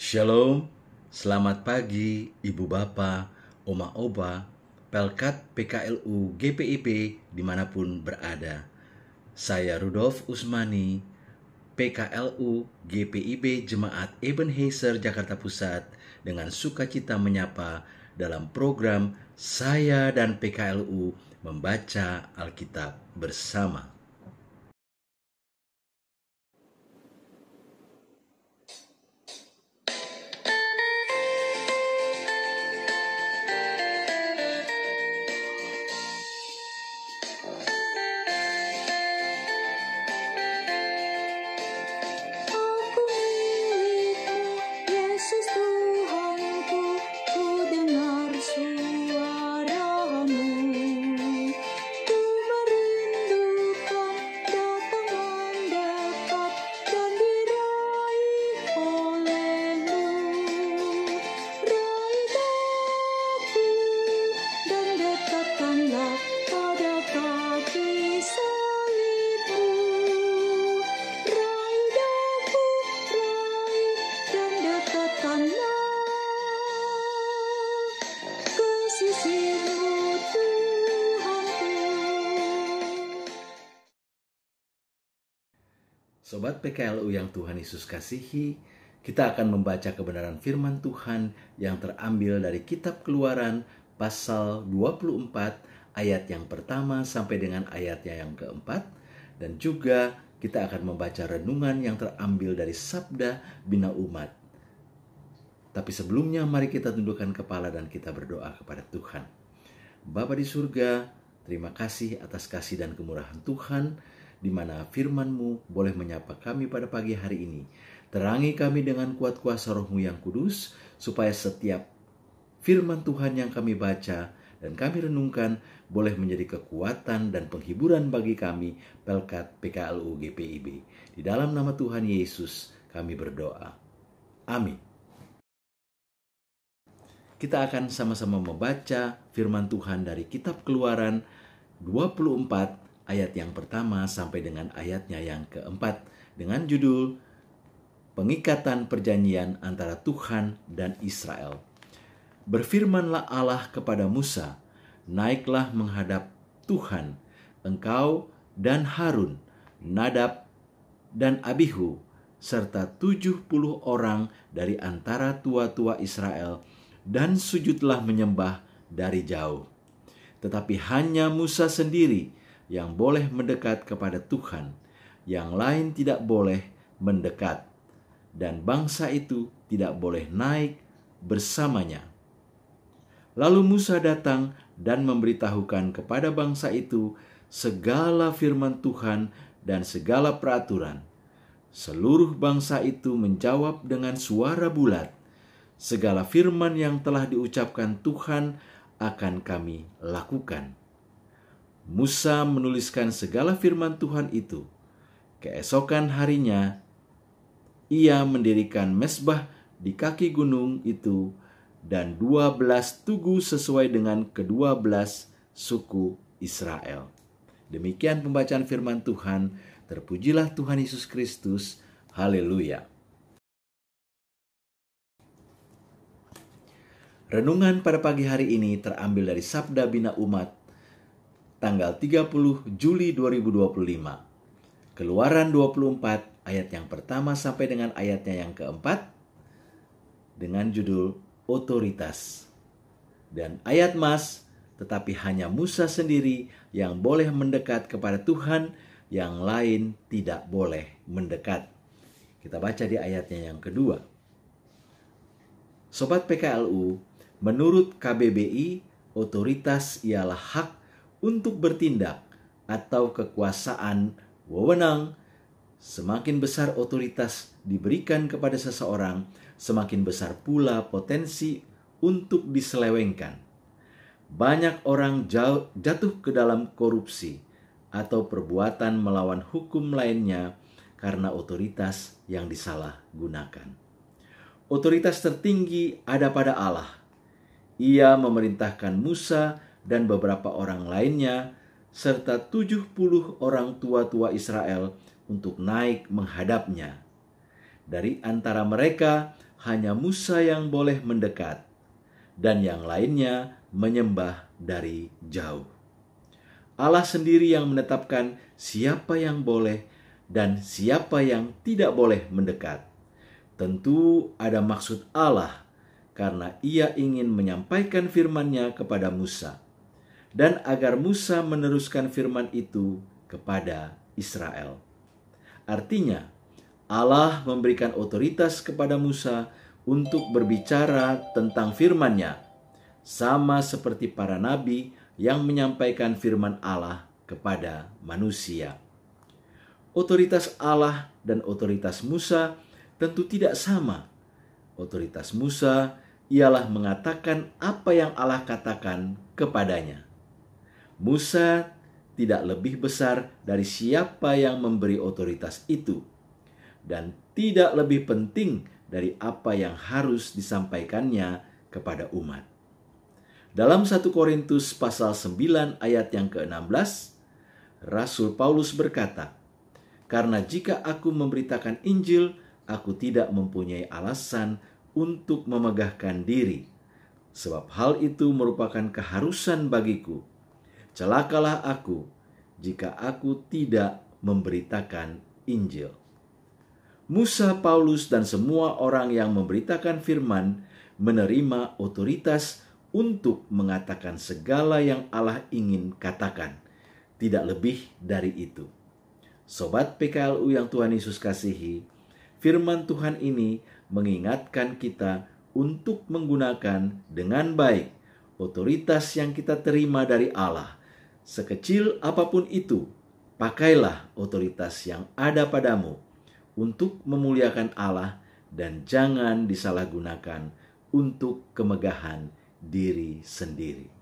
Shalom, selamat pagi Ibu Bapa, Oma Oba, Pelkat PKLU GPIB dimanapun berada. Saya Rudolf Usmani, PKLU GPIB Jemaat Ebenezer Jakarta Pusat dengan sukacita menyapa dalam program Saya dan PKLU membaca Alkitab bersama. Sobat PKLU yang Tuhan Yesus kasihi, kita akan membaca kebenaran firman Tuhan yang terambil dari kitab Keluaran pasal 24 ayat yang pertama sampai dengan ayatnya yang keempat, dan juga kita akan membaca renungan yang terambil dari Sabda Bina Umat. Tapi sebelumnya mari kita tundukkan kepala dan kita berdoa kepada Tuhan. Bapa di surga, terima kasih atas kasih dan kemurahan Tuhan, di mana firman-Mu boleh menyapa kami pada pagi hari ini. Terangi kami dengan kuat kuasa Roh-Mu yang kudus, supaya setiap firman Tuhan yang kami baca dan kami renungkan boleh menjadi kekuatan dan penghiburan bagi kami, Pelkat PKLU GPIB. Di dalam nama Tuhan Yesus kami berdoa. Amin. Kita akan sama-sama membaca firman Tuhan dari kitab Keluaran 24 ayat yang pertama sampai dengan ayatnya yang keempat, dengan judul Pengikatan Perjanjian antara Tuhan dan Israel. Berfirmanlah Allah kepada Musa, naiklah menghadap Tuhan, engkau dan Harun, Nadab dan Abihu, serta 70 orang dari antara tua-tua Israel, dan sujudlah menyembah dari jauh. Tetapi hanya Musa sendiri yang boleh mendekat kepada Tuhan, yang lain tidak boleh mendekat, dan bangsa itu tidak boleh naik bersamanya. Lalu Musa datang dan memberitahukan kepada bangsa itu segala firman Tuhan dan segala peraturan. Seluruh bangsa itu menjawab dengan suara bulat, segala firman yang telah diucapkan Tuhan akan kami lakukan. Musa menuliskan segala firman Tuhan itu. Keesokan harinya, ia mendirikan mezbah di kaki gunung itu dan 12 tugu sesuai dengan ke-12 suku Israel. Demikian pembacaan firman Tuhan. Terpujilah Tuhan Yesus Kristus. Haleluya. Renungan pada pagi hari ini terambil dari Sabda Bina Umat tanggal 30 Juli 2025. Keluaran 24 ayat yang pertama sampai dengan ayatnya yang keempat, dengan judul Otoritas. Dan ayat mas, tetapi hanya Musa sendiri yang boleh mendekat kepada Tuhan, yang lain tidak boleh mendekat. Kita baca di ayatnya yang kedua. Sobat PKLU, menurut KBBI, otoritas ialah hak untuk bertindak atau kekuasaan wewenang. Semakin besar otoritas diberikan kepada seseorang, semakin besar pula potensi untuk diselewengkan. Banyak orang jatuh ke dalam korupsi atau perbuatan melawan hukum lainnya karena otoritas yang disalahgunakan. Otoritas tertinggi ada pada Allah. Ia memerintahkan Musa dan beberapa orang lainnya, serta 70 orang tua-tua Israel untuk naik menghadapnya. Dari antara mereka hanya Musa yang boleh mendekat, dan yang lainnya menyembah dari jauh. Allah sendiri yang menetapkan siapa yang boleh dan siapa yang tidak boleh mendekat. Tentu ada maksud Allah, karena Ia ingin menyampaikan firman-Nya kepada Musa, dan agar Musa meneruskan firman itu kepada Israel. Artinya, Allah memberikan otoritas kepada Musa untuk berbicara tentang firman-Nya, sama seperti para nabi yang menyampaikan firman Allah kepada manusia. Otoritas Allah dan otoritas Musa tentu tidak sama. Otoritas Musa ialah mengatakan apa yang Allah katakan kepadanya. Musa tidak lebih besar dari siapa yang memberi otoritas itu, dan tidak lebih penting dari apa yang harus disampaikannya kepada umat. Dalam 1 Korintus pasal 9 ayat yang ke-16, Rasul Paulus berkata, "Karena jika aku memberitakan Injil, aku tidak mempunyai alasan untuk memegahkan diri, sebab hal itu merupakan keharusan bagiku. Celakalah aku jika aku tidak memberitakan Injil." Musa, Paulus, dan semua orang yang memberitakan firman menerima otoritas untuk mengatakan segala yang Allah ingin katakan, tidak lebih dari itu. Sobat PKLU yang Tuhan Yesus kasihi, firman Tuhan ini mengingatkan kita untuk menggunakan dengan baik otoritas yang kita terima dari Allah. Sekecil apapun itu, pakailah otoritas yang ada padamu untuk memuliakan Allah dan jangan disalahgunakan untuk kemegahan diri sendiri.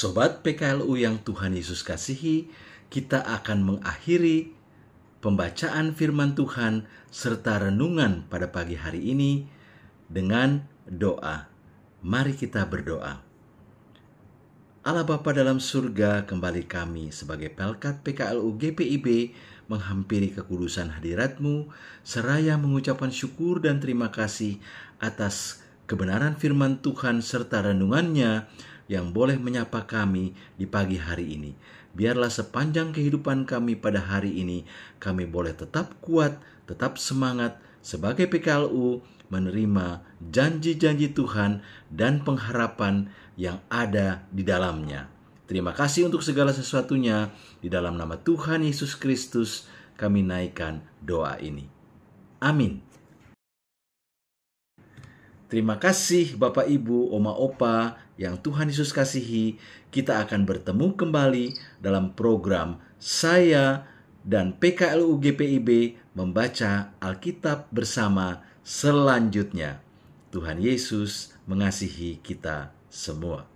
Sobat PKLU yang Tuhan Yesus kasihi, kita akan mengakhiri pembacaan firman Tuhan serta renungan pada pagi hari ini dengan doa. Mari kita berdoa. Allah Bapa dalam surga, kembali kami sebagai Pelkat PKLU GPIB menghampiri kekudusan hadirat-Mu, seraya mengucapkan syukur dan terima kasih atas kebenaran firman Tuhan serta renungannya yang boleh menyapa kami di pagi hari ini. Biarlah sepanjang kehidupan kami pada hari ini, kami boleh tetap kuat, tetap semangat sebagai PKLU menerima janji-janji Tuhan dan pengharapan yang ada di dalamnya. Terima kasih untuk segala sesuatunya. Di dalam nama Tuhan Yesus Kristus kami naikkan doa ini. Amin. Terima kasih Bapak Ibu, Oma Opa yang Tuhan Yesus kasihi. Kita akan bertemu kembali dalam program saya dan PKLU GPIB membaca Alkitab bersama selanjutnya. Tuhan Yesus mengasihi kita semua.